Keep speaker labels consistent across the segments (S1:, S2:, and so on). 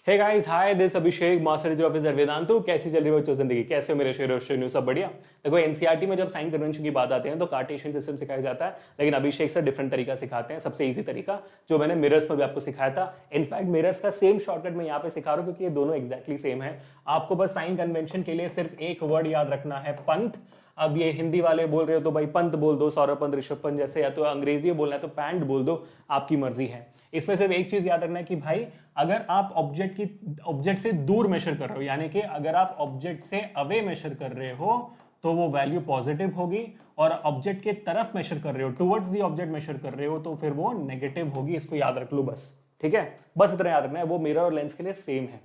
S1: Hey guys, hi, this Abhishek, master ji officer Vedantu. कैसी चल रही है बच्चों जिंदगी? कैसे हो मेरे शेर सब बढ़िया? देखो, एनसीईआरटी में जब साइन कन्वेंशन की बात आती है तो कार्टेशियन सिस्टम सिखाया जाता है, लेकिन अभिषेक सर डिफरेंट तरीका सिखाते हैं। सबसे इजी तरीका जो मैंने मिरर्स पर भी आपको सिखाया था। इनफैक्ट मिरर्स का सेम शॉर्टकट मैं यहाँ पे सिखा रहा हूँ क्योंकि ये दोनों एक्जैक्टली सेम है। आपको बस साइन कन्वेंशन के लिए सिर्फ एक वर्ड याद रखना है, पंथ। अब ये हिंदी वाले बोल रहे हो तो भाई पंत बोल दो, सौरभ पंत, ऋषभ पंत जैसे, या तो अंग्रेजी बोलना है तो पैंट बोल दो, आपकी मर्जी है। इसमें सिर्फ एक चीज याद रखना है कि भाई अगर आप ऑब्जेक्ट से दूर मेजर कर रहे हो, यानी कि अगर आप ऑब्जेक्ट से अवे मेजर कर रहे हो तो वो वैल्यू पॉजिटिव होगी, और ऑब्जेक्ट के तरफ मेजर कर रहे हो, टुवर्ड्स दी ऑब्जेक्ट मेजर कर रहे हो तो फिर वो नेगेटिव होगी। इसको याद रख लो बस, ठीक है? बस इतना याद रखना है, वो मिरर और लेंस के लिए सेम है।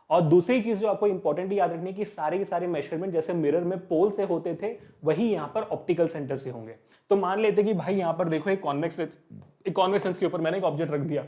S1: और दूसरी चीज जो आपको इंपॉर्टेंट याद रखनी है कि सारे के सारे मेजरमेंट जैसे मिरर में पोल से होते थे, वही यहां पर ऑप्टिकल सेंटर से होंगे। तो मान लेते कि भाई यहां पर देखो एक कॉन्वेक्स लेंस के ऊपर मैंने एक ऑब्जेक्ट रख दिया,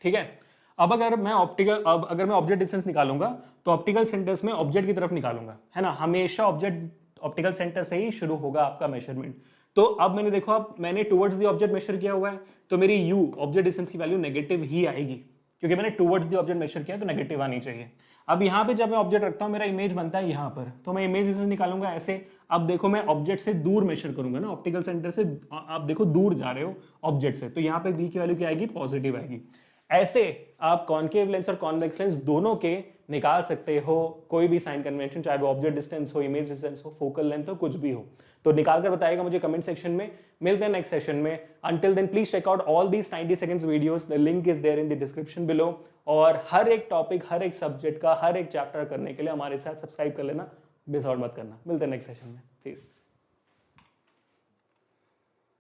S1: ठीक है? अब अगर मैं ऑब्जेक्ट डिस्टेंस निकालूंगा तो ऑप्टिकल सेंटर में ऑब्जेक्ट की तरफ निकालूंगा, है ना? हमेशा ऑब्जेक्ट ऑप्टिकल सेंटर से ही शुरू होगा आपका मेजरमेंट। तो अब मैंने देखो, अब मैंने टुवर्ड्स द ऑब्जेक्ट मेजर किया हुआ है, तो मेरी यू ऑब्जेक्ट डिस्टेंस की वैल्यू नेगेटिव ही आएगी, क्योंकि मैंने टुवर्ड्स द ऑब्जेक्ट मेजर किया तो नेगेटिव आनी चाहिए। अब यहाँ पे जब मैं ऑब्जेक्ट रखता हूँ, मेरा इमेज बनता है यहाँ पर, तो मैं इमेज डिस्टेंस निकालूंगा ऐसे। अब देखो, मैं ऑब्जेक्ट से दूर मेजर करूंगा ना, ऑप्टिकल सेंटर से आप देखो दूर जा रहे हो ऑब्जेक्ट से, तो यहाँ पे बी की वैल्यू क्या आएगी? पॉजिटिव आएगी। ऐसे आप कॉनकेव लेंस और कॉन्वेक्स लेंस दोनों के निकाल सकते हो कोई भी साइन कन्वेंशन, चाहे वो ऑब्जेक्ट डिस्टेंस हो, इमेज डिस्टेंस हो, फोकल लेंथ हो, कुछ भी हो। तो निकाल कर बताएगा मुझे कमेंट सेक्शन में। मिलते हैं नेक्स्ट सेशन में। Until then please check out all these 90 seconds videos, the link is there in the description below. और हर एक टॉपिक, हर एक सब्जेक्ट का हर एक चैप्टर करने के लिए हमारे साथ सब्सक्राइब कर लेना, मिस आउट मत करना। मिलते हैं नेक्स्ट सेशन में। पीस।